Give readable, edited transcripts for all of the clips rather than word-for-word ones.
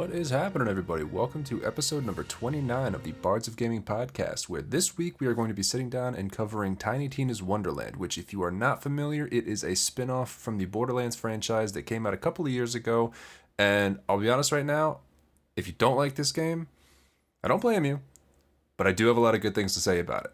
What is happening, everybody? Welcome to episode number 29 of the Bards of Gaming podcast, where this week we are going to be sitting down and covering Tiny Tina's Wonderland, which, if you are not familiar, it is a spin-off from the Borderlands franchise that came out a couple of years ago. And I'll be honest right now, if you don't like this game, I don't blame you, but I do have a lot of good things to say about it.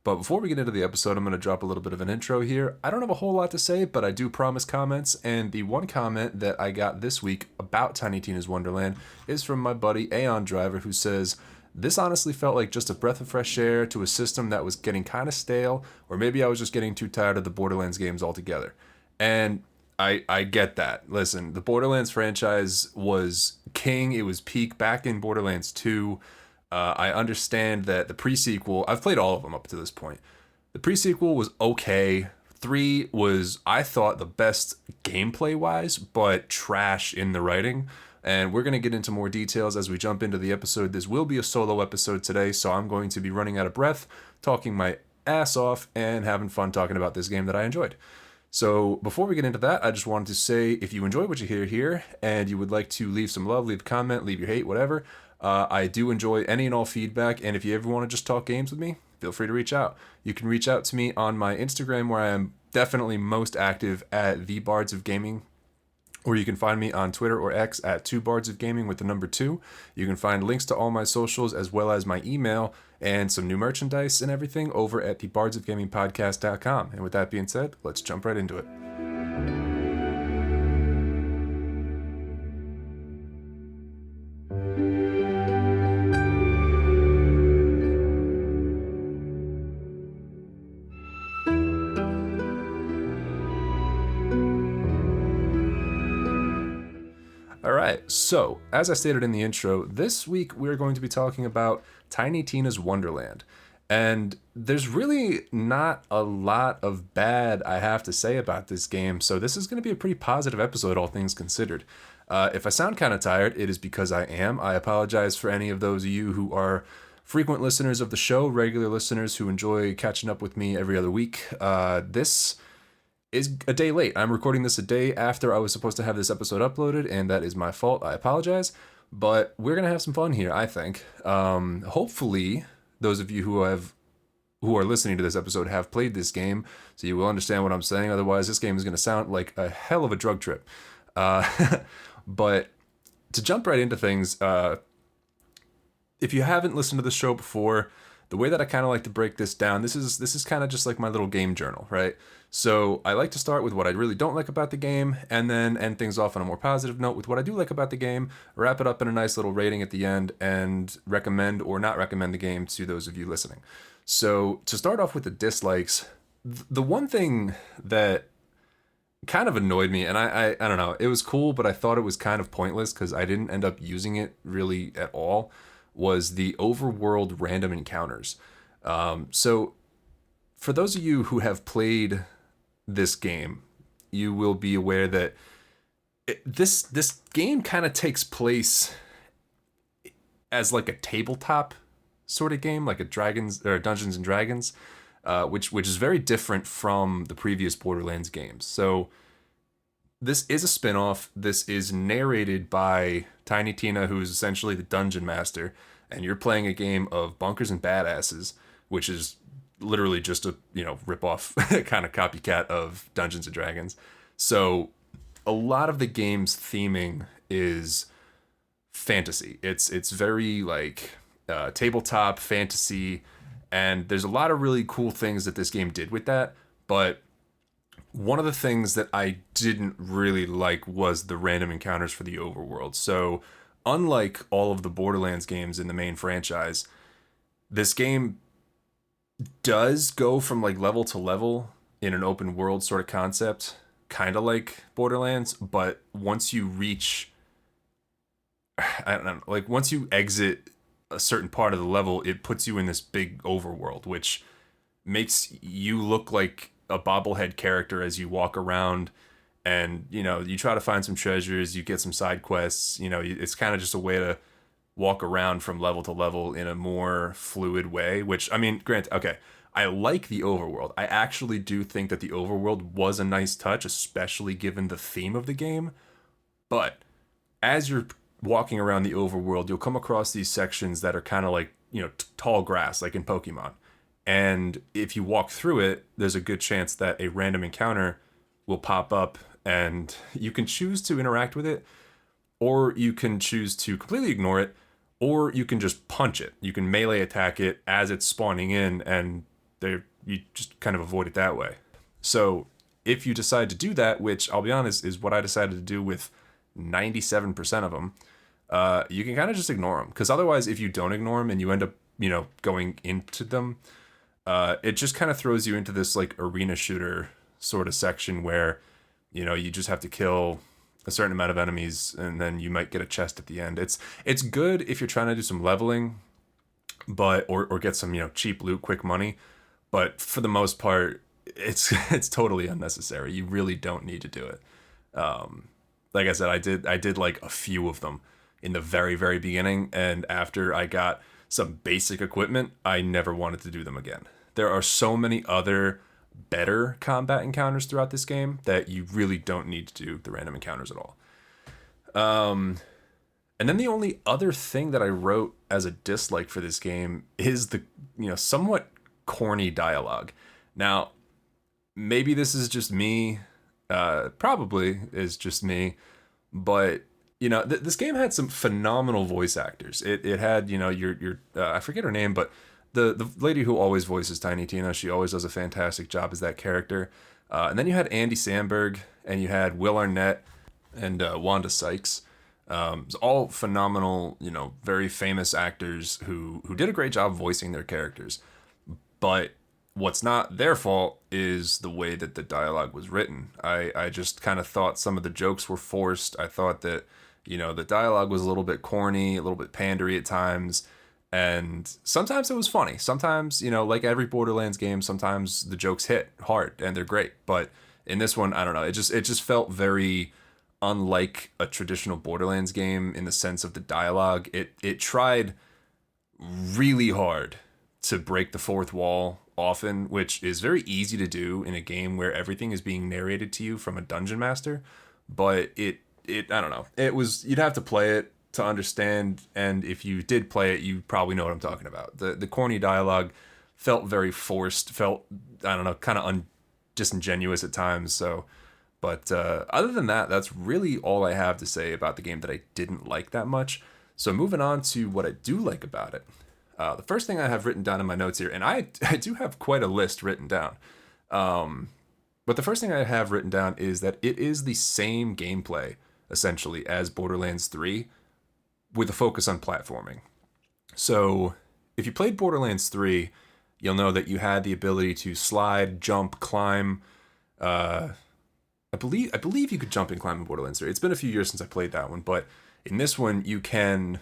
But before we get into the episode, I'm going to drop a little bit of an intro here. I don't have a whole lot to say, but I do promise comments. And the one comment that I got this week about Tiny Tina's Wonderland is from my buddy Aeon Driver, who says, "This honestly felt like just a breath of fresh air to a system that was getting kind of stale, or maybe I was just getting too tired of the Borderlands games altogether." And I get that. Listen, the Borderlands franchise was king. It was peak back in Borderlands 2. I understand that the pre-sequel, I've played all of them up to this point. The pre-sequel was okay. 3 was, I thought, the best gameplay-wise, but trash in the writing. And we're going to get into more details as we jump into the episode. This will be a solo episode today, so I'm going to be running out of breath, talking my ass off, and having fun talking about this game that I enjoyed. So before we get into that, I just wanted to say, if you enjoy what you hear here, and you would like to leave some love, leave a comment, leave your hate, whatever, I do enjoy any and all feedback, and if you ever want to just talk games with me, feel free to reach out. You can reach out to me on my Instagram, where I am definitely most active at The Bards of Gaming, or you can find me on Twitter or X at 2bardsofgaming with the number 2. You can find links to all my socials as well as my email and some new merchandise and everything over at thebardsofgamingpodcast.com. And with that being said, let's jump right into it. Alright, so as I stated in the intro, this week we're going to be talking about Tiny Tina's Wonderland. And there's really not a lot of bad I have to say about this game, so this is going to be a pretty positive episode, all things considered. If I sound kind of tired, it is because I am. I apologize for any of those of you who are frequent listeners of the show, regular listeners who enjoy catching up with me every other week. This is a day late. I'm recording this a day after I was supposed to have this episode uploaded, and that is my fault. I apologize, but we're gonna have some fun here, I think. Hopefully, those of you who are listening to this episode have played this game, so you will understand what I'm saying. Otherwise, this game is gonna sound like a hell of a drug trip. But to jump right into things, if you haven't listened to the show before, the way that I kind of like to break this down, this is kind of just like my little game journal, right? So I like to start with what I really don't like about the game, and then end things off on a more positive note with what I do like about the game, wrap it up in a nice little rating at the end, and recommend or not recommend the game to those of you listening. So to start off with the dislikes, the one thing that kind of annoyed me, and I don't know, it was cool, but I thought it was kind of pointless because I didn't end up using it really at all, was the overworld random encounters. So for those of you who have played this game, you will be aware that this game kind of takes place as like a tabletop sort of game, like a Dragons or Dungeons and Dragons, which is very different from the previous Borderlands games. So this is a spin-off. This is narrated by Tiny Tina, who is essentially the dungeon master, and you're playing a game of Bunkers and Badasses, which is literally just a, rip-off kind of copycat of Dungeons and Dragons. So a lot of the game's theming is fantasy. It's very like tabletop fantasy, and there's a lot of really cool things that this game did with that. But one of the things that I didn't really like was the random encounters for the overworld. So unlike all of the Borderlands games in the main franchise, this game does go from like level to level in an open world sort of concept, kind of like Borderlands, but once you reach, I don't know, like once you exit a certain part of the level, it puts you in this big overworld, which makes you look like a bobblehead character as you walk around, and you try to find some treasures, you get some side quests. It's kind of just a way to walk around from level to level in a more fluid way, which, I mean, granted, okay, I like the overworld. I actually do think that the overworld was a nice touch, especially given the theme of the game. But as you're walking around the overworld, you'll come across these sections that are kind of like, tall grass, like in Pokemon. And if you walk through it, there's a good chance that a random encounter will pop up, and you can choose to interact with it, or you can choose to completely ignore it, or you can just punch it. You can melee attack it as it's spawning in, and you just kind of avoid it that way. So if you decide to do that, which I'll be honest is what I decided to do with 97% of them, you can kind of just ignore them. Because otherwise, if you don't ignore them and you end up, going into them, it just kind of throws you into this like arena shooter sort of section where, you just have to kill a certain amount of enemies and then you might get a chest at the end. It's good if you're trying to do some leveling, but or get some, cheap loot, quick money. But for the most part, it's totally unnecessary. You really don't need to do it. Like I said, I did like a few of them in the very, very beginning, and after I got some basic equipment, I never wanted to do them again. There are so many other better combat encounters throughout this game that you really don't need to do the random encounters at all. And then the only other thing that I wrote as a dislike for this game is the, somewhat corny dialogue. Now, maybe this is just me, probably is just me, but this game had some phenomenal voice actors. It had, your I forget her name, but the lady who always voices Tiny Tina, she always does a fantastic job as that character. And then you had Andy Samberg, and you had Will Arnett and Wanda Sykes. It's all phenomenal, very famous actors who did a great job voicing their characters. But what's not their fault is the way that the dialogue was written. I just kind of thought some of the jokes were forced. I thought that, the dialogue was a little bit corny, a little bit pandery at times. And sometimes it was funny. Sometimes, like every Borderlands game, sometimes the jokes hit hard and they're great. But in this one, I don't know. It just felt very unlike a traditional Borderlands game in the sense of the dialogue. It tried really hard to break the fourth wall often, which is very easy to do in a game where everything is being narrated to you from a dungeon master. But it I don't know. You'd have to play it to understand, and if you did play it, you probably know what I'm talking about. The corny dialogue felt very forced, felt, I don't know, kind of disingenuous at times. So, but other than that, that's really all I have to say about the game that I didn't like that much. So moving on to what I do like about it. The first thing I have written down in my notes here, and I do have quite a list written down. But the first thing I have written down is that it is the same gameplay, essentially, as Borderlands 3, with a focus on platforming. So if you played Borderlands 3, you'll know that you had the ability to slide, jump, climb. I believe you could jump and climb in Borderlands 3. It's been a few years since I played that one, but in this one you can,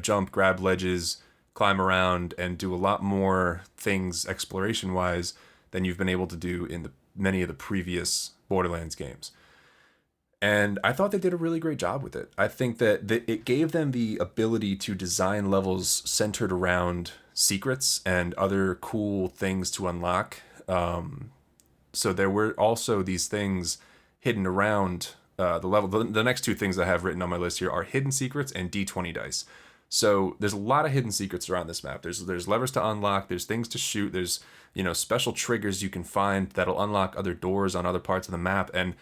jump, grab ledges, climb around, and do a lot more things exploration-wise than you've been able to do in many of the previous Borderlands games. And I thought they did a really great job with it. I think that it gave them the ability to design levels centered around secrets and other cool things to unlock. So there were also these things hidden around the level. The next two things I have written on my list here are hidden secrets and D20 dice. So there's a lot of hidden secrets around this map. There's levers to unlock. There's things to shoot. There's, special triggers you can find that'll unlock other doors on other parts of the map. And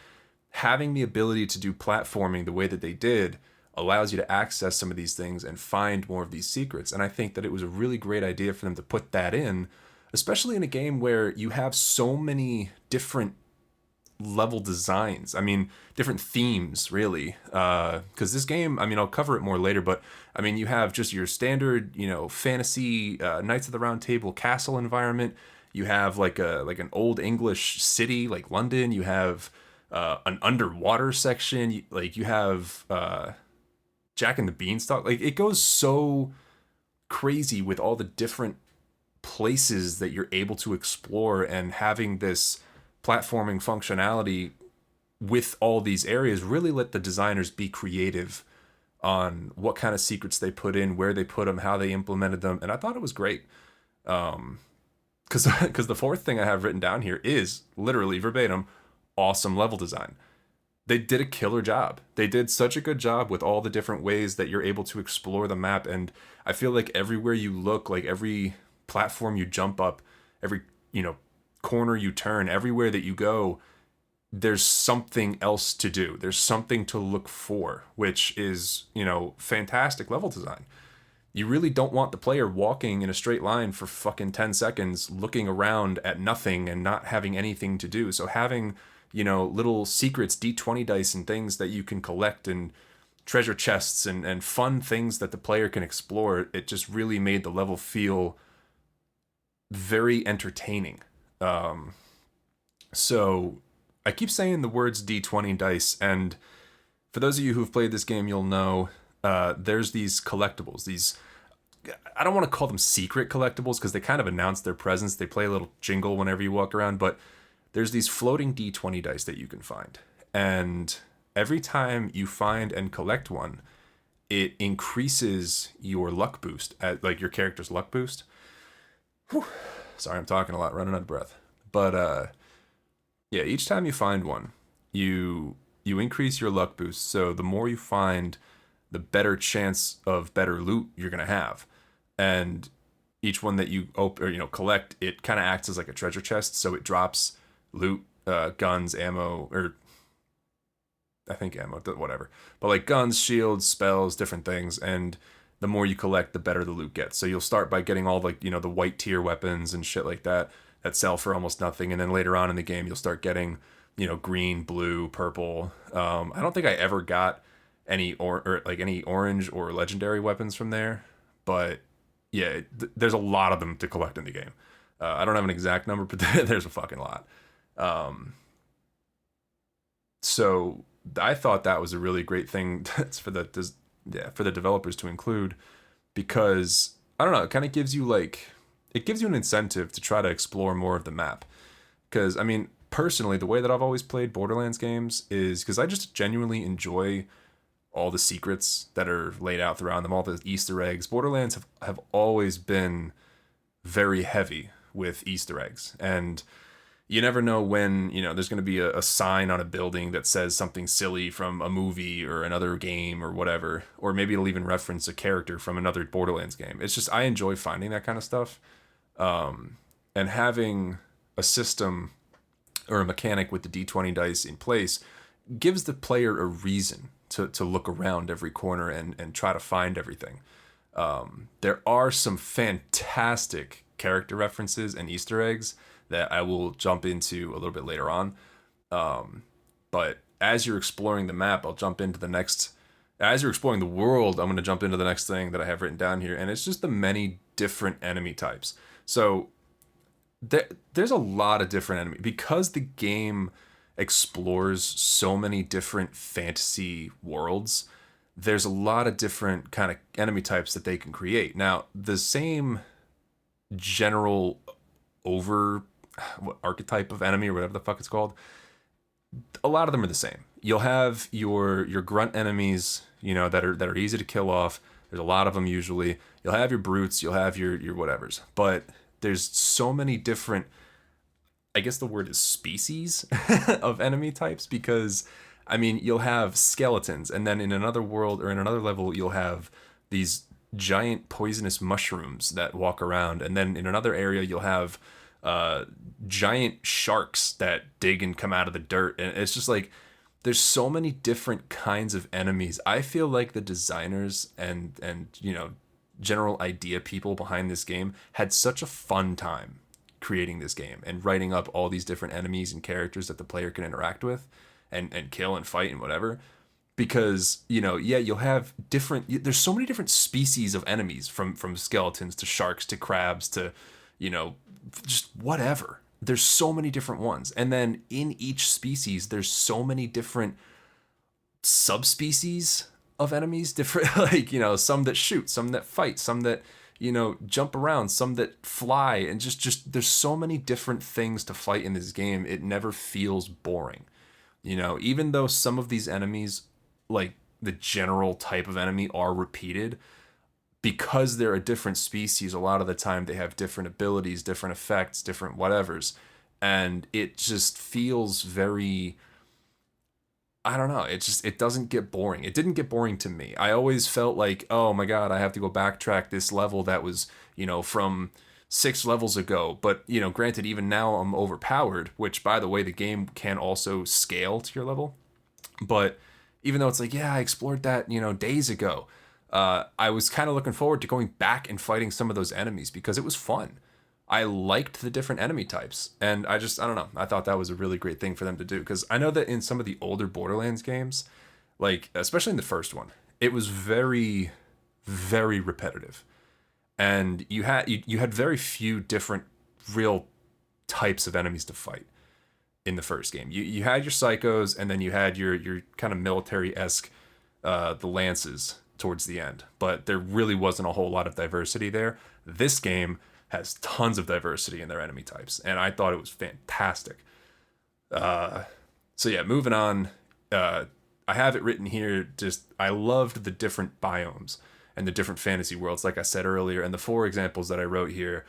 having the ability to do platforming the way that they did allows you to access some of these things and find more of these secrets. And I think that it was a really great idea for them to put that in, especially in a game where you have so many different level designs. I mean, different themes, really. Because this game, I'll cover it more later, but you have just your standard, fantasy Knights of the Round Table castle environment. You have like an old English city like London. You have an underwater section. You have Jack and the Beanstalk. Like, it goes so crazy with all the different places that you're able to explore, and having this platforming functionality with all these areas really let the designers be creative on what kind of secrets they put in, where they put them, how they implemented them. And I thought it was great. Because the fourth thing I have written down here is literally verbatim awesome level design. They did a killer job. They did such a good job with all the different ways that you're able to explore the map. And I feel like everywhere you look, like every platform you jump up, every, you know, corner you turn, everywhere that you go, there's something else to do. There's something to look for, which is, you know, fantastic level design. You really don't want the player walking in a straight line for fucking 10 seconds, looking around at nothing and not having anything to do. So having, you know, little secrets, D20 dice and things that you can collect, and treasure chests and fun things that the player can explore, it just really made the level feel very entertaining. So I keep saying the words D20 dice, and for those of you who've played this game, you'll know there's these collectibles. These, I don't want to call them secret collectibles because they kind of announce their presence. They play a little jingle whenever you walk around, but there's these floating D20 dice that you can find. And every time you find and collect one, it increases your luck boost, at, like your character's luck boost. Whew. Sorry, I'm talking a lot, running out of breath. But yeah, each time you find one, you increase your luck boost. So the more you find, the better chance of better loot you're gonna have. And each one that you open or, you know, collect, it kind of acts as like a treasure chest. So it drops loot, guns, ammo, or I think ammo, whatever. But like guns, shields, spells, different things. And the more you collect, the better the loot gets. So you'll start by getting all like, you know, the white tier weapons and shit like that sell for almost nothing. And then later on in the game, you'll start getting, you know, green, blue, purple. I don't think I ever got any or like any orange or legendary weapons from there, but yeah, there's a lot of them to collect in the game. I don't have an exact number, but there's a fucking lot. So I thought that was a really great thing for the developers to include, because I don't know, it kind of gives you like, it gives you an incentive to try to explore more of the map. Because I mean, personally, the way that I've always played Borderlands games is because I just genuinely enjoy all the secrets that are laid out throughout them, all the Easter eggs. Borderlands have always been very heavy with Easter eggs, and you never know when, you know, there's going to be a sign on a building that says something silly from a movie or another game or whatever, or maybe it'll even reference a character from another Borderlands game. It's just, I enjoy finding that kind of stuff, and having a system or a mechanic with the D20 dice in place gives the player a reason to look around every corner and try to find everything. There are some fantastic character references and Easter eggs that I will jump into a little bit later on. But as you're exploring the map, I'll jump into the next. As you're exploring the world, I'm going to jump into the next thing that I have written down here, and it's just the many different enemy types. So there's a lot of different enemy, because the game explores so many different fantasy worlds. There's a lot of different kind of enemy types that they can create. Now, the same general archetype of enemy or whatever the fuck it's called, a lot of them are the same. You'll have your grunt enemies, you know, that are easy to kill off. There's a lot of them usually. You'll have your brutes, you'll have your whatevers. But there's so many different, I guess the word is species of enemy types, because I mean, you'll have skeletons, and then in another world or in another level, you'll have these giant poisonous mushrooms that walk around, and then in another area, you'll have giant sharks that dig and come out of the dirt. And it's just like, there's so many different kinds of enemies. I feel like the designers and you know, general idea people behind this game had such a fun time creating this game and writing up all these different enemies and characters that the player can interact with and kill and fight and whatever. Because, you know, yeah, you'll have there's so many different species of enemies, from skeletons to sharks to crabs to, you know, just whatever. There's so many different ones. And then in each species, there's so many different subspecies of enemies, different, like, you know, some that shoot, some that fight, some that, you know, jump around, some that fly, and just there's so many different things to fight in this game. It never feels boring. You know, even though some of these enemies, like the general type of enemy, are repeated, because they're a different species, a lot of the time they have different abilities, different effects, different whatevers. And it just feels very, I don't know. It doesn't get boring. It didn't get boring to me. I always felt like, oh my god, I have to go backtrack this level that was, from 6 levels ago. But, granted, even now I'm overpowered, which, by the way, the game can also scale to your level. But even though it's like, yeah, I explored that, days ago, I was kind of looking forward to going back and fighting some of those enemies because it was fun. I liked the different enemy types. And I don't know. I thought that was a really great thing for them to do. Because I know that in some of the older Borderlands games, like, especially in the first one, it was very, very repetitive. And you had very few different real types of enemies to fight in the first game. You had your psychos, and then you had your kind of military-esque, the lances towards the end. But there really wasn't a whole lot of diversity there. This game has tons of diversity in their enemy types, and I thought it was fantastic. So yeah, moving on. I have it written here. Just I loved the different biomes and the different fantasy worlds, like I said earlier. And the 4 examples that I wrote here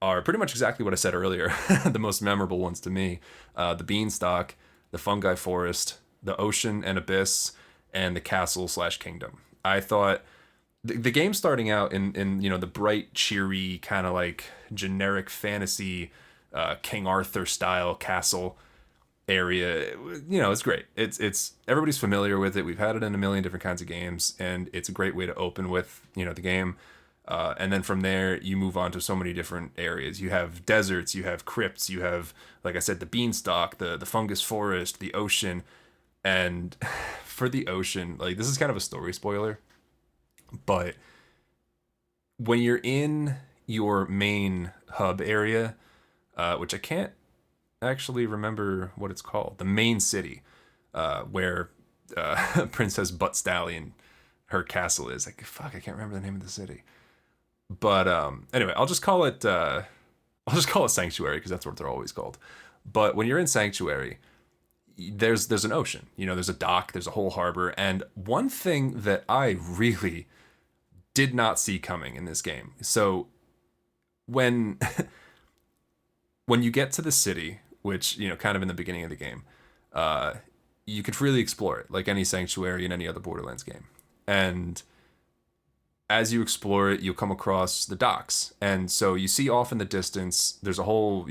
are pretty much exactly what I said earlier. The most memorable ones to me: the beanstalk, the fungi forest, the ocean and abyss, and the castle/kingdom. I thought the game starting out in the bright, cheery, kind of like generic fantasy King Arthur style castle area, it's great. It's everybody's familiar with it. We've had it in a million different kinds of games, and it's a great way to open with the game. And then from there, you move on to so many different areas. You have deserts, you have crypts, you have, like I said, the beanstalk, the fungus forest, the ocean. And for the ocean, like, this is kind of a story spoiler, but when you're in your main hub area, which I can't actually remember what it's called, the main city, where Princess Butt Stallion, her castle is. Like, fuck, I can't remember the name of the city. But anyway, I'll just call it Sanctuary, because that's what they're always called. But when you're in Sanctuary, there's an ocean. There's a dock, there's a whole harbor, and one thing that I really did not see coming in this game. So when when you get to the city, which kind of in the beginning of the game, you could freely explore it like any Sanctuary in any other Borderlands game. And as you explore it, you'll come across the docks, and so you see off in the distance there's a whole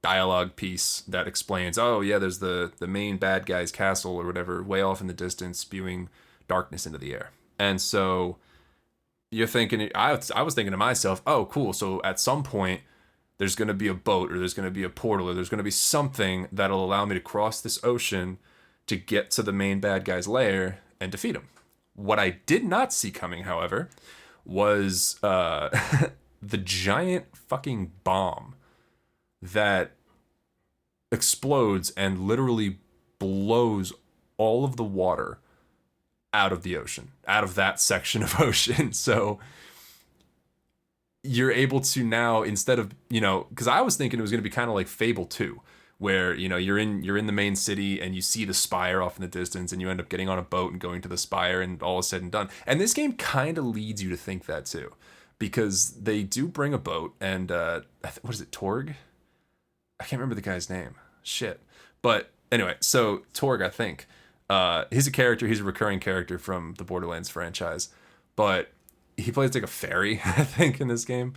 dialogue piece that explains, oh yeah, there's the main bad guy's castle or whatever way off in the distance, spewing darkness into the air. And so you're thinking, I was thinking to myself, oh cool, so at some point there's going to be a boat, or there's going to be a portal, or there's going to be something that'll allow me to cross this ocean to get to the main bad guy's lair and defeat him. What I did not see coming, however, was the giant fucking bomb that explodes and literally blows all of the water out of the ocean, out of that section of ocean. So you're able to now, instead of, because I was thinking it was going to be kind of like Fable 2, where, you're in the main city and you see the spire off in the distance, and you end up getting on a boat and going to the spire, and all is said and done. And this game kind of leads you to think that too, because they do bring a boat, and what is it, Torg? I can't remember the guy's name. Shit. But anyway, so Torg, I think, he's a character. He's a recurring character from the Borderlands franchise, but he plays like a fairy, I think, in this game.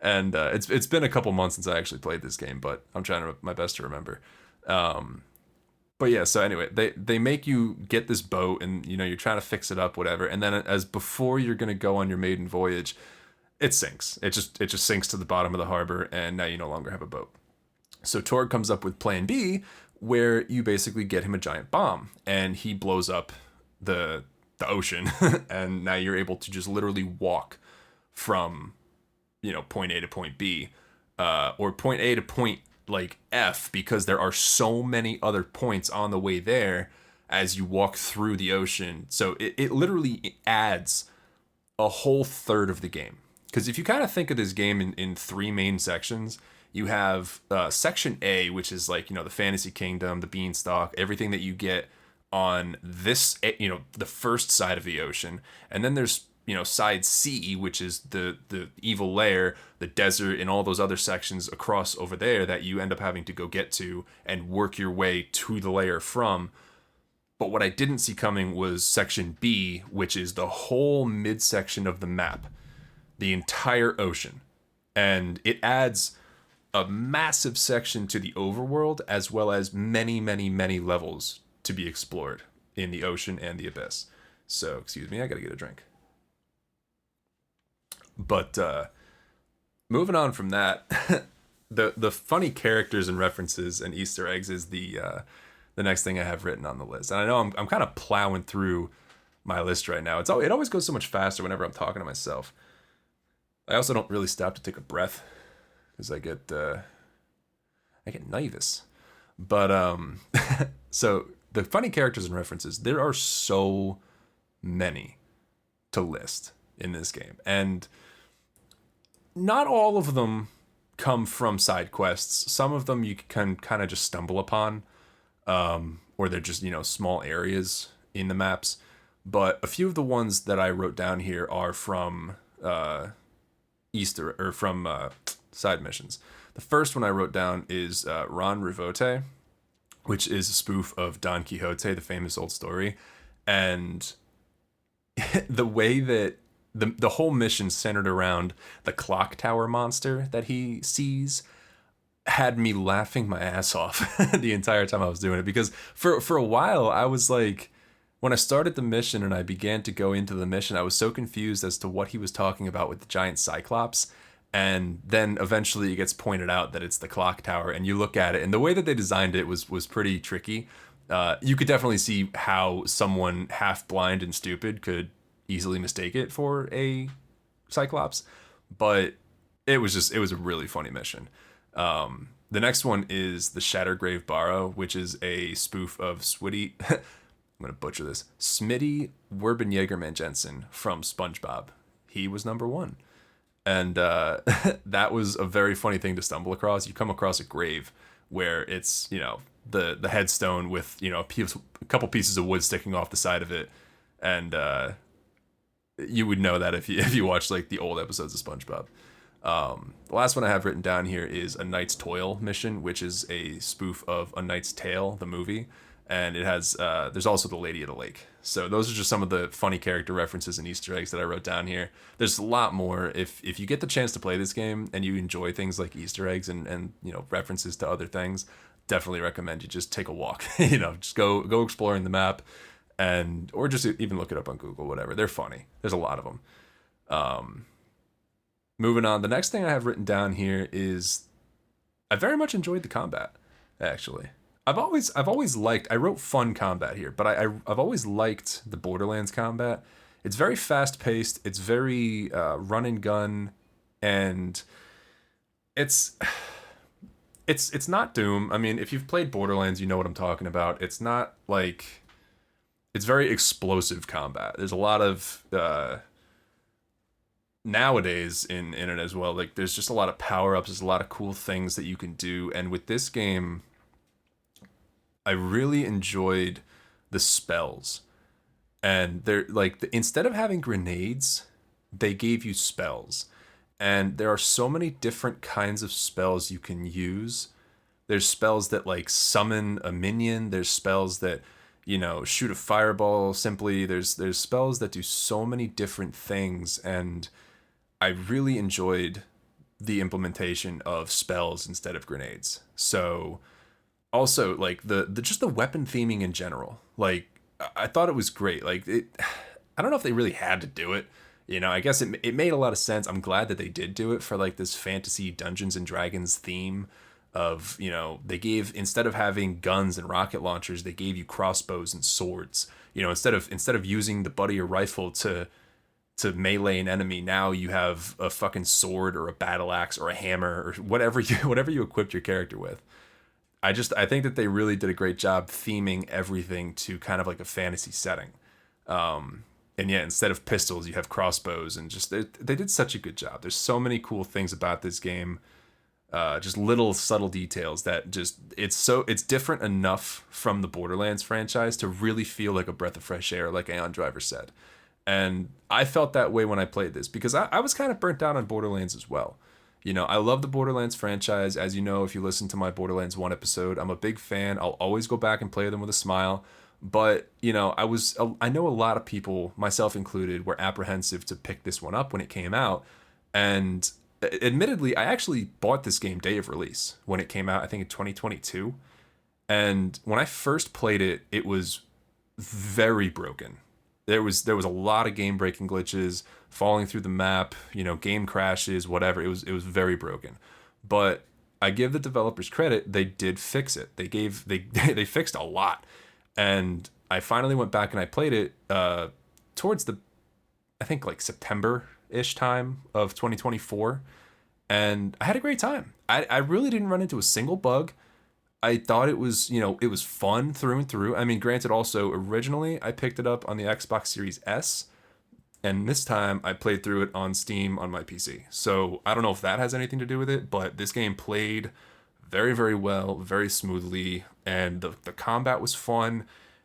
And it's been a couple months since I actually played this game, but I'm trying my best to remember. But yeah, so anyway, they make you get this boat, and you're trying to fix it up, whatever. And then as before you're gonna go on your maiden voyage, it sinks. It just sinks to the bottom of the harbor, and now you no longer have a boat. So Torg comes up with Plan B, where you basically get him a giant bomb, and he blows up the ocean, and now you're able to just literally walk from point A to point B, or point A to point like F, because there are so many other points on the way there as you walk through the ocean. So it literally adds a whole third of the game. Because if you kind of think of this game in 3 main sections, you have section A, which is like, the fantasy kingdom, the beanstalk, everything that you get on this, the first side of the ocean. And then there's, side C, which is the evil lair, the desert, and all those other sections across over there that you end up having to go get to and work your way to the lair from. But what I didn't see coming was section B, which is the whole midsection of the map, the entire ocean. And it adds a massive section to the overworld, as well as many, many, many levels to be explored in the ocean and the abyss. So, excuse me, I gotta get a drink. But moving on from that, the funny characters and references and Easter eggs is the next thing I have written on the list. And I know I'm kind of plowing through my list right now. It always goes so much faster whenever I'm talking to myself. I also don't really stop to take a breath because I get nervous. But so the funny characters and references, there are so many to list in this game, and not all of them come from side quests. Some of them you can kind of just stumble upon, or they're just, small areas in the maps. But a few of the ones that I wrote down here are from side missions. The first one I wrote down is Ron Rivote, which is a spoof of Don Quixote, the famous old story. And the way that the whole mission centered around the clock tower monster that he sees had me laughing my ass off the entire time I was doing it. Because for a while, I was like, when I started the mission and I began to go into the mission, I was so confused as to what he was talking about with the giant cyclops. And then eventually it gets pointed out that it's the clock tower, and you look at it, and the way that they designed it was pretty tricky. You could definitely see how someone half blind and stupid could easily mistake it for a cyclops, but it was a really funny mission. The next one is the Shattergrave Barrow, which is a spoof of Switty. I'm gonna butcher this. Smitty Werbenjagerman Jensen from SpongeBob. He was number one. And that was a very funny thing to stumble across. You come across a grave where it's, the headstone with, a couple pieces of wood sticking off the side of it. And you would know that if you watch like the old episodes of SpongeBob. The last one I have written down here is A Knight's Toil mission, which is a spoof of A Knight's Tale, the movie. And it has, there's also the Lady of the Lake. So those are just some of the funny character references and Easter eggs that I wrote down here. There's a lot more. If you get the chance to play this game and you enjoy things like Easter eggs and references to other things, definitely recommend you just take a walk. Just go exploring the map, or just even look it up on Google, whatever. They're funny. There's a lot of them. Moving on, the next thing I have written down here is I very much enjoyed the combat, actually. I've always liked, I wrote fun combat here, but I've always liked the Borderlands combat. It's very fast paced. It's very run and gun, and it's not Doom. I mean, if you've played Borderlands, you know what I'm talking about. It's not like, it's very explosive combat. There's a lot of nowadays in it as well. Like, there's just a lot of power ups. There's a lot of cool things that you can do, and with this game, I really enjoyed the spells. And they're like, instead of having grenades, they gave you spells. And there are so many different kinds of spells you can use. There's spells that like summon a minion. There's spells that, shoot a fireball simply. There's spells that do so many different things. And I really enjoyed the implementation of spells instead of grenades. So also, like, the just the weapon theming in general, like, I thought it was great. Like, I don't know if they really had to do it. I guess it made a lot of sense. I'm glad that they did do it for like this fantasy Dungeons and Dragons theme of, they gave, instead of having guns and rocket launchers, they gave you crossbows and swords. Instead of using the buddy or rifle to melee an enemy, now you have a fucking sword or a battle axe or a hammer or whatever you equipped your character with. I think that they really did a great job theming everything to kind of like a fantasy setting. And yeah, instead of pistols, you have crossbows, and just they did such a good job. There's so many cool things about this game. Just little subtle details that just it's different enough from the Borderlands franchise to really feel like a breath of fresh air, like Aeon Driver said. And I felt that way when I played this, because I was kind of burnt out on Borderlands as well. I love the Borderlands franchise. As you know, if you listen to my Borderlands 1 episode, I'm a big fan. I'll always go back and play them with a smile. But, I know a lot of people, myself included, were apprehensive to pick this one up when it came out. And admittedly, I actually bought this game day of release when it came out, I think in 2022. And when I first played it, it was very broken. There was a lot of game breaking glitches, falling through the map, game crashes, whatever. It was very broken. But I give the developers credit, they did fix it. They fixed a lot. And I finally went back and I played it towards I think like September-ish time of 2024. And I had a great time. I really didn't run into a single bug. I thought it was fun through and through. I mean, granted, also originally I picked it up on the Xbox Series S, and this time I played through it on Steam on my PC. So I don't know if that has anything to do with it, but this game played very, very well, very smoothly, and the combat was fun.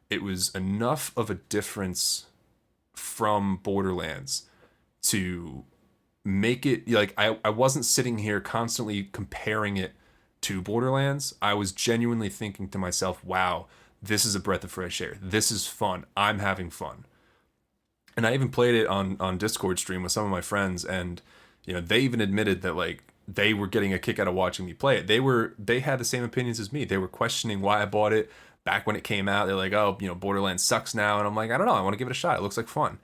It was enough of a difference from Borderlands to make it like I wasn't sitting here constantly comparing it to Borderlands. I was genuinely thinking to myself, wow, this is a breath of fresh air. This is fun. I'm having fun. And I even played it on Discord stream with some of my friends, and they even admitted that like they were getting a kick out of watching me play it. They had the same opinions as me. They were questioning why I bought it back when it came out. They're like, oh, Borderlands sucks now. And I'm like, I don't know. I want to give it a shot. It looks like fun.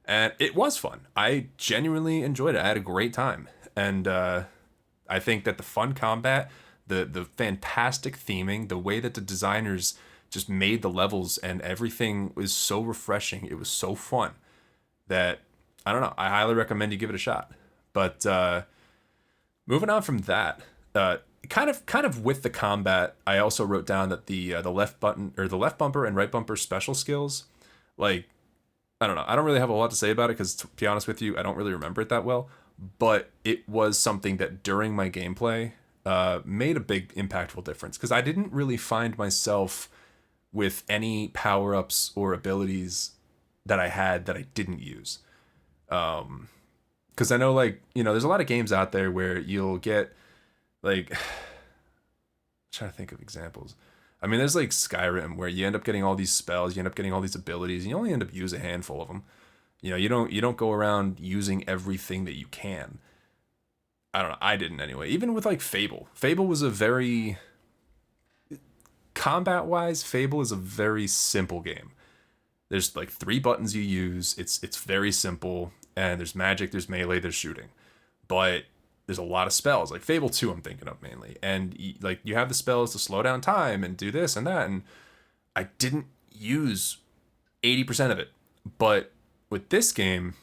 And it was fun. I genuinely enjoyed it. I had a great time. And I think that the fun combat, the fantastic theming, the way that the designers just made the levels and everything was so refreshing. It was so fun that, I don't know, I highly recommend you give it a shot. But moving on from that, kind of with the combat, I also wrote down that the left button or the left bumper and right bumper special skills, like, I don't know, I don't really have a lot to say about it because, to be honest with you, I don't really remember it that well. But it was something that during my gameplay made a big impactful difference, because I didn't really find myself with any power-ups or abilities that I had that I didn't use. Because I know, like, there's a lot of games out there where you'll get, like, I'm trying to think of examples. I mean, there's like Skyrim where you end up getting all these spells, you end up getting all these abilities, and you only end up using a handful of them. You don't go around using everything that you can. I don't know. I didn't anyway. Even with like Fable. Fable was a very combat-wise, Fable is a very simple game. There's like 3 buttons you use. It's very simple, and there's magic, there's melee, there's shooting. But there's a lot of spells. Like Fable 2 I'm thinking of mainly. And like you have the spells to slow down time and do this and that, and I didn't use 80% of it. But with this game,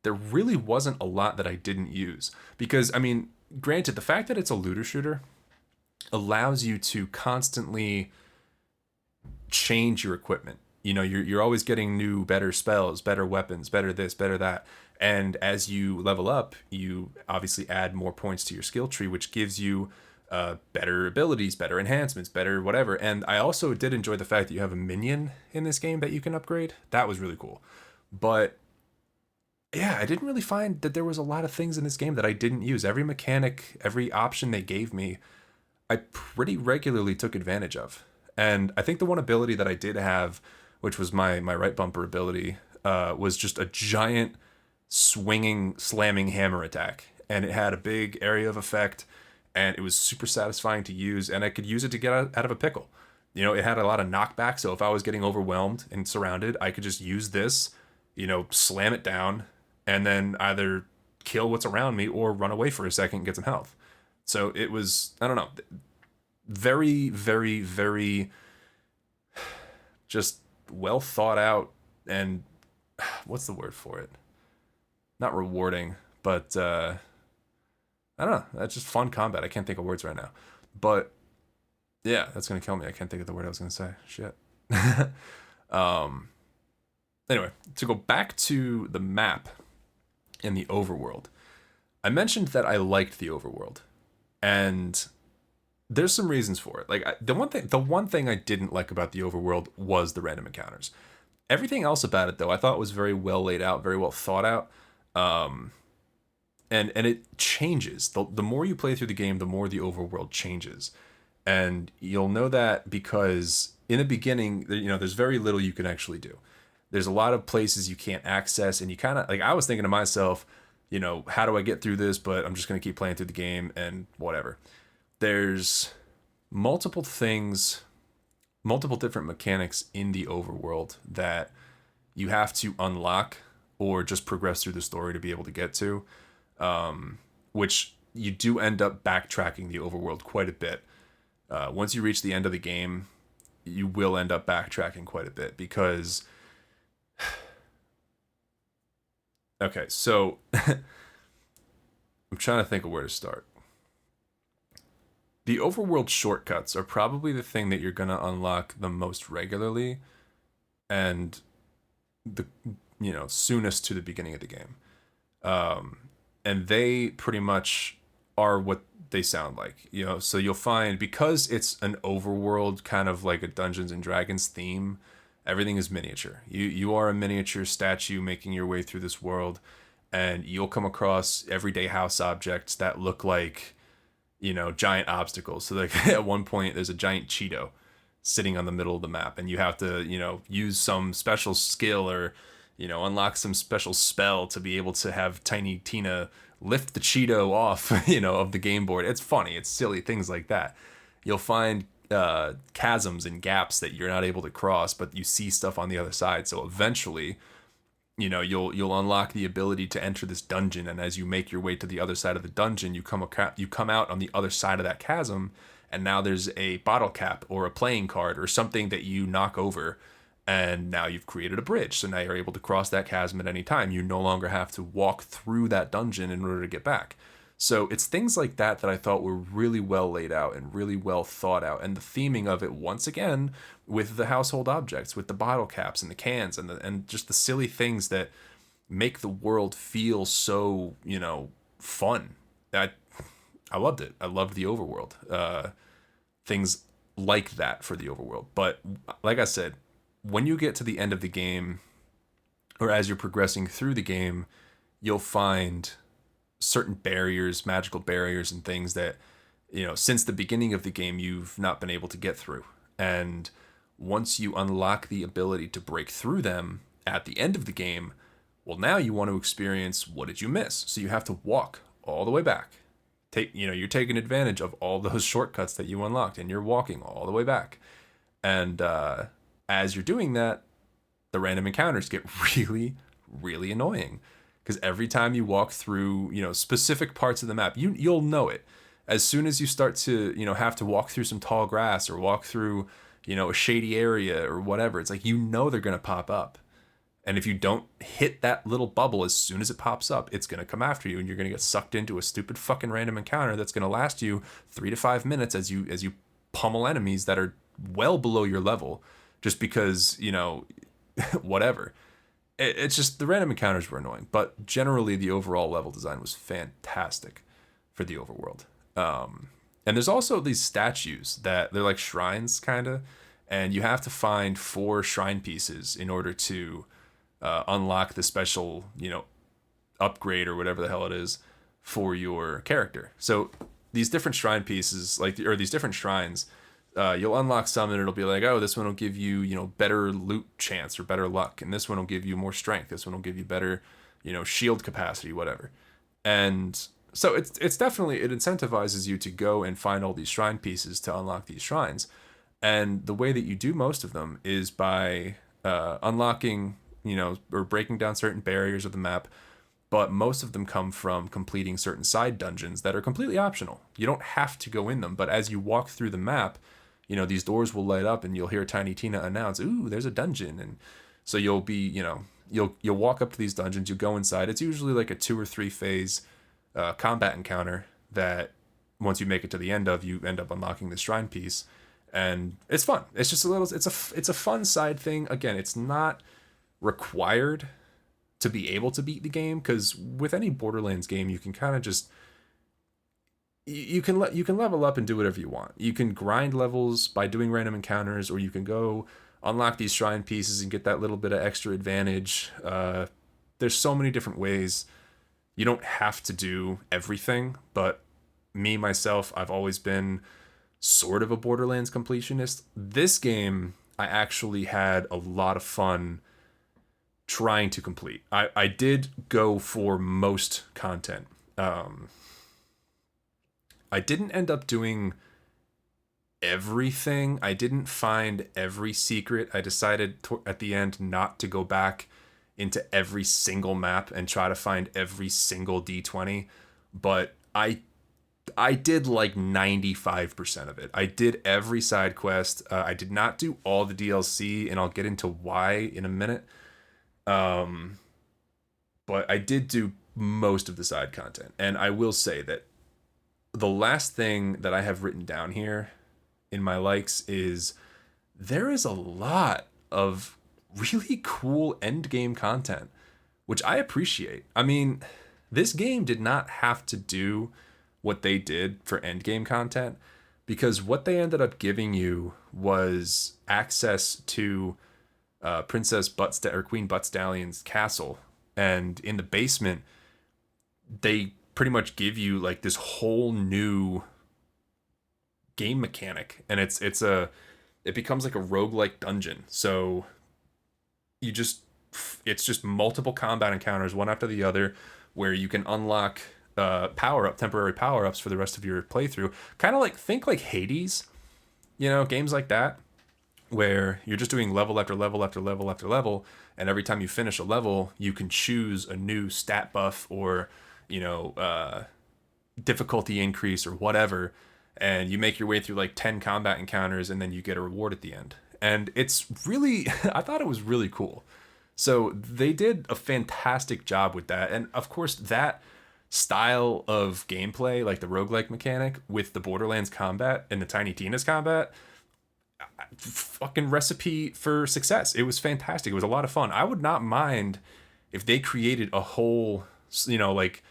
there really wasn't a lot that I didn't use. Because, I mean, granted, the fact that it's a looter shooter allows you to constantly change your equipment. You're always getting new, better spells, better weapons, better this, better that. And as you level up, you obviously add more points to your skill tree, which gives you better abilities, better enhancements, better whatever. And I also did enjoy the fact that you have a minion in this game that you can upgrade. That was really cool. But yeah, I didn't really find that there was a lot of things in this game that I didn't use. Every mechanic, every option they gave me, I pretty regularly took advantage of. And I think the one ability that I did have, which was my right bumper ability, was just a giant swinging, slamming hammer attack. And it had a big area of effect, and it was super satisfying to use, and I could use it to get out of a pickle. It had a lot of knockback, so if I was getting overwhelmed and surrounded, I could just use this, slam it down, and then either kill what's around me or run away for a second and get some health. So it was, I don't know, very, very, very just well thought out, and what's the word for it? Not rewarding, but I don't know. That's just fun combat. I can't think of words right now. But yeah, that's going to kill me. I can't think of the word I was going to say. Shit. Anyway, to go back to the map and the overworld, I mentioned that I liked the overworld, and there's some reasons for it. Like the one thing I didn't like about the overworld was the random encounters. Everything else about it, though, I thought was very well laid out, very well thought out. And it changes. The more you play through the game, the more the overworld changes. And you'll know that because in the beginning, there's very little you can actually do. There's a lot of places you can't access, and you kind of like, I was thinking to myself, how do I get through this? But I'm just going to keep playing through the game and whatever. There's multiple things, multiple different mechanics in the overworld that you have to unlock or just progress through the story to be able to get to, which you do end up backtracking the overworld quite a bit. Once you reach the end of the game, you will end up backtracking quite a bit because... Okay, so I'm trying to think of where to start. The overworld shortcuts are probably the thing that you're going to unlock the most regularly and the soonest to the beginning of the game. And they pretty much are what they sound like. So you'll find, because it's an overworld, kind of like a Dungeons and Dragons theme, everything is miniature. You are a miniature statue making your way through this world, and you'll come across everyday house objects that look like, giant obstacles. So like at one point there's a giant Cheeto sitting on the middle of the map, and you have to, use some special skill or, unlock some special spell to be able to have Tiny Tina lift the Cheeto off, of the game board. It's funny. It's silly things like that. You'll find chasms and gaps that you're not able to cross, but you see stuff on the other side. So eventually, you'll unlock the ability to enter this dungeon, and as you make your way to the other side of the dungeon, you come out on the other side of that chasm, and now there's a bottle cap or a playing card or something that you knock over, and now you've created a bridge. So now you're able to cross that chasm at any time. You no longer have to walk through that dungeon in order to get back. So it's things like that that I thought were really well laid out and really well thought out. And the theming of it, once again, with the household objects, with the bottle caps and the cans and just the silly things that make the world feel so, fun. I loved it. I loved the overworld. Things like that for the overworld. But like I said, when you get to the end of the game, or as you're progressing through the game, you'll find certain barriers, magical barriers and things that, since the beginning of the game, you've not been able to get through. And once you unlock the ability to break through them at the end of the game, well, now you want to experience, what did you miss? So you have to walk all the way back. You're taking advantage of all those shortcuts that you unlocked, and you're walking all the way back. And as you're doing that, the random encounters get really, really annoying. Because every time you walk through, specific parts of the map, you'll know it. As soon as you start to, have to walk through some tall grass or walk through, a shady area or whatever, it's like, they're going to pop up. And if you don't hit that little bubble as soon as it pops up, it's going to come after you, and you're going to get sucked into a stupid fucking random encounter that's going to last you 3 to 5 minutes as you pummel enemies that are well below your level, just because, whatever. It's just the random encounters were annoying, but generally the overall level design was fantastic for the overworld. And there's also these statues that they're like shrines, kind of, and you have to find 4 shrine pieces in order to unlock the special, upgrade or whatever the hell it is for your character. So these different shrine pieces, or these different shrines, you'll unlock some and it'll be like, oh, this one will give you, better loot chance or better luck. And this one will give you more strength. This one will give you better, shield capacity, whatever. And so it's definitely, it incentivizes you to go and find all these shrine pieces to unlock these shrines. And the way that you do most of them is by unlocking, or breaking down certain barriers of the map. But most of them come from completing certain side dungeons that are completely optional. You don't have to go in them, but as you walk through the map, these doors will light up and you'll hear Tiny Tina announce, ooh, there's a dungeon. And so you'll be, you'll walk up to these dungeons, you go inside. It's usually like a 2 or 3 phase combat encounter that once you make it to the end of, you end up unlocking this shrine piece. And it's fun. It's just it's a fun side thing. Again, it's not required to be able to beat the game, because with any Borderlands game, you can kind of just you can level up and do whatever you want. You can grind levels by doing random encounters, or you can go unlock these shrine pieces and get that little bit of extra advantage. There's so many different ways. You don't have to do everything, but me myself, I've always been sort of a Borderlands completionist. This game, I actually had a lot of fun trying to complete. I did go for most content. I didn't end up doing everything. I didn't find every secret. I decided at the end not to go back into every single map and try to find every single D20, but I did like 95% of it. I did every side quest. I did not do all the DLC, and I'll get into why in a minute. Um, but I did do most of the side content. And I will say that the last thing that I have written down here in my likes is there is a lot of really cool end game content, which I appreciate. I mean, this game did not have to do what they did for end game content, because what they ended up giving you was access to Queen Butt Stallion's castle, and in the basement they pretty much give you like this whole new game mechanic, and it becomes like a roguelike dungeon. So you just it's just multiple combat encounters one after the other, where you can unlock temporary power ups for the rest of your playthrough. Kind of like, think like Hades, games like that, where you're just doing level after level after level after level, and every time you finish a level, you can choose a new stat buff or difficulty increase or whatever, and you make your way through like 10 combat encounters, and then you get a reward at the end. And it's really, I thought it was really cool. So they did a fantastic job with that. And of course, that style of gameplay, like the roguelike mechanic with the Borderlands combat and the Tiny Tina's combat, fucking recipe for success. It was fantastic. It was a lot of fun. I would not mind if they created a whole, like,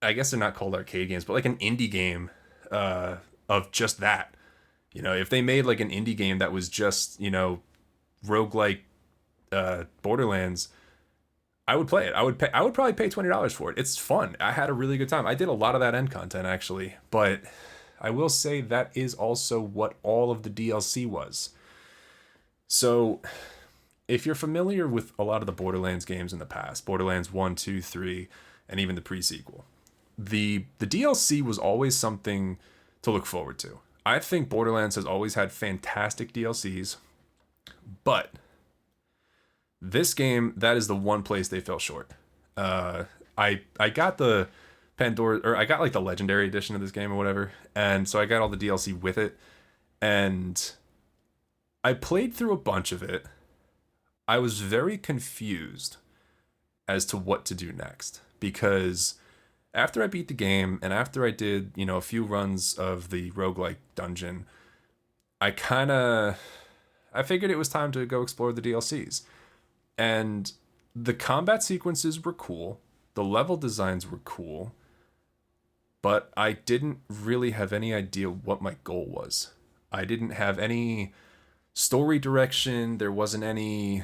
I guess they're not called arcade games, but like an indie game of just that. If they made like an indie game that was just, roguelike Borderlands, I would play it. I would probably pay $20 for it. It's fun. I had a really good time. I did a lot of that end content actually, but I will say that is also what all of the DLC was. So if you're familiar with a lot of the Borderlands games in the past, Borderlands 1, 2, 3, and even the pre-sequel, the DLC was always something to look forward to. I think Borderlands has always had fantastic DLCs, but this game, that is the one place they fell short. I got the Pandora, or I got like the Legendary Edition of this game or whatever, and so I got all the DLC with it, and I played through a bunch of it. I was very confused as to what to do next, because after I beat the game and after I did, a few runs of the roguelike dungeon, I figured it was time to go explore the DLCs. And the combat sequences were cool, the level designs were cool, but I didn't really have any idea what my goal was. I didn't have any story direction, there wasn't any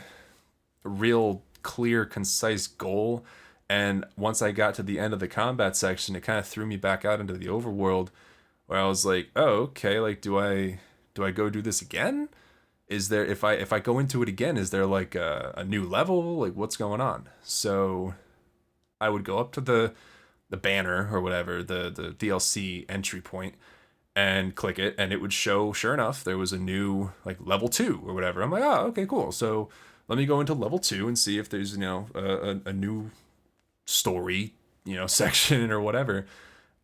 real clear, concise goal. And once I got to the end of the combat section, it kind of threw me back out into the overworld, where I was like, oh, okay, like, do I go do this again? Is there, if I go into it again, is there like a new level? Like, what's going on? So I would go up to the banner or whatever, the DLC entry point, and click it, and it would show, sure enough, there was a new like level 2 or whatever. I'm like, oh, okay, cool. So let me go into level 2 and see if there's a new story section or whatever,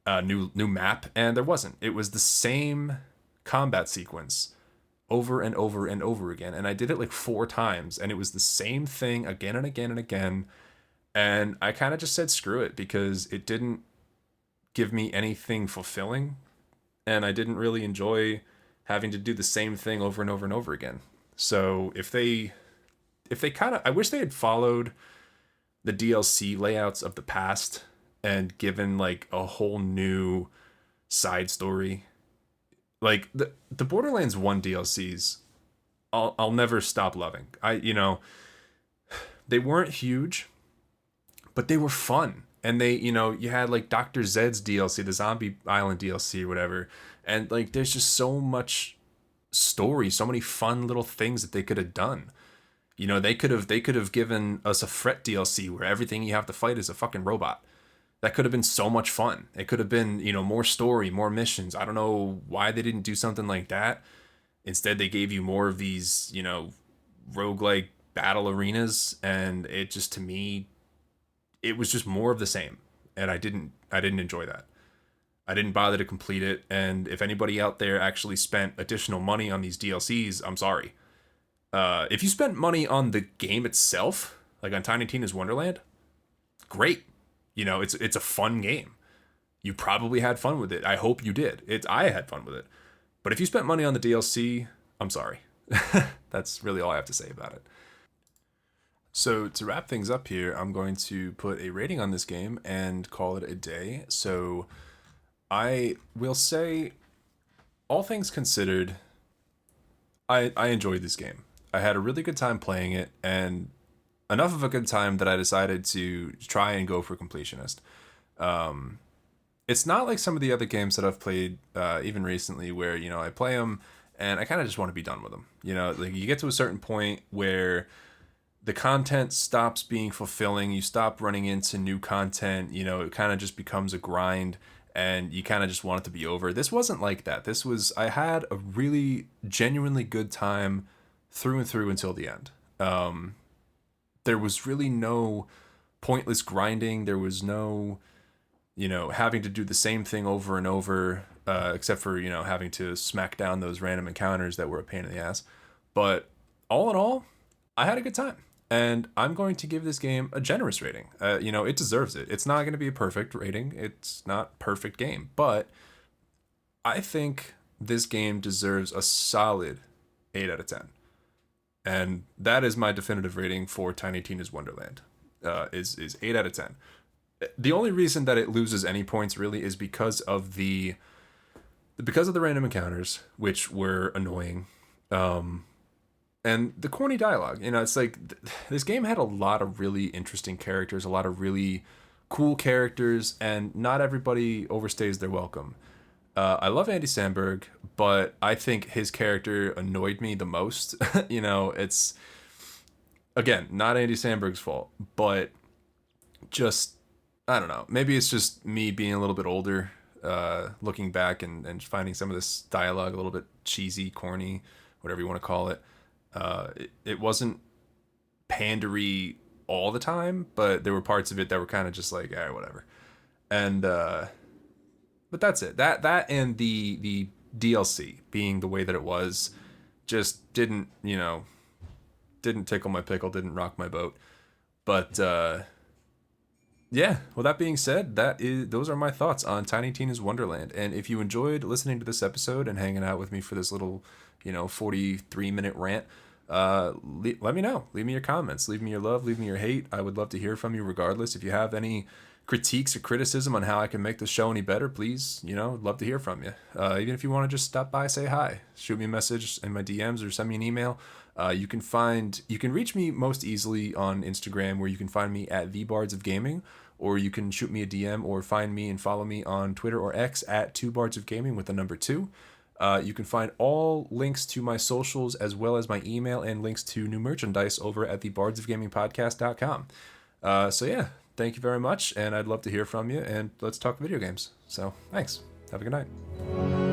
new map. And there wasn't. It was the same combat sequence over and over and over again, and I did it like 4 times, and it was the same thing again and again and again. And I kind of just said screw it, because it didn't give me anything fulfilling, and I didn't really enjoy having to do the same thing over and over and over again. So if they kind of, I wish they had followed the DLC layouts of the past and given like a whole new side story. Like the Borderlands 1 DLCs, I'll never stop loving. They weren't huge, but they were fun. And they, you had like Dr. Zed's DLC, the Zombie Island DLC or whatever. And like there's just so much story, so many fun little things that they could have done. They could have given us a Fret DLC where everything you have to fight is a fucking robot. That could have been so much fun. It could have been, more story, more missions. I don't know why they didn't do something like that. Instead, they gave you more of these, roguelike battle arenas, and it just, to me, it was just more of the same. And I didn't enjoy that. I didn't bother to complete it, and if anybody out there actually spent additional money on these DLCs, I'm sorry. If you spent money on the game itself, like on Tiny Tina's Wonderland, great. It's a fun game. You probably had fun with it. I hope you did. I had fun with it. But if you spent money on the DLC, I'm sorry. That's really all I have to say about it. So to wrap things up here, I'm going to put a rating on this game and call it a day. So I will say, all things considered, I enjoyed this game. I had a really good time playing it, and enough of a good time that I decided to try and go for completionist. It's not like some of the other games that I've played, even recently, where I play them and I kind of just want to be done with them. Like you get to a certain point where the content stops being fulfilling. You stop running into new content. It kind of just becomes a grind, and you kind of just want it to be over. This wasn't like that. I had a really genuinely good time through and through until the end. There was really no pointless grinding. There was no, having to do the same thing over and over, except for, having to smack down those random encounters that were a pain in the ass. But all in all, I had a good time. And I'm going to give this game a generous rating. It deserves it. It's not going to be a perfect rating. It's not perfect game. But I think this game deserves a solid 8 out of 10. And that is my definitive rating for Tiny Tina's Wonderland. Is 8 out of 10. The only reason that it loses any points really is because of the random encounters, which were annoying. And the corny dialogue. It's like this game had a lot of really interesting characters, a lot of really cool characters, and not everybody overstays their welcome. I love Andy Samberg, but I think his character annoyed me the most. It's, again, not Andy Samberg's fault, but just, I don't know. Maybe it's just me being a little bit older, looking back and finding some of this dialogue a little bit cheesy, corny, whatever you want to call it. It wasn't pandery all the time, but there were parts of it that were kind of just like, whatever. And, but that's it. That and the DLC being the way that it was just didn't tickle my pickle, didn't rock my boat. But yeah, well, that being said, those are my thoughts on Tiny Tina's Wonderland. And if you enjoyed listening to this episode and hanging out with me for this little 43-minute rant, let me know. Leave me your comments, leave me your love, leave me your hate. I would love to hear from you regardless. If you have any critiques or criticism on how I can make the show any better, please, love to hear from you. Even if you want to just stop by, say hi, shoot me a message in my DMs or send me an email. You can reach me most easily on Instagram, where you can find me at The Bards of Gaming, or you can shoot me a DM or find me and follow me on Twitter or X at 2Bards of Gaming with the number 2. You can find all links to my socials as well as my email and links to new merchandise over at thebardsofgamingpodcast.com. So yeah, thank you very much, and I'd love to hear from you, and let's talk video games. So thanks. Have a good night.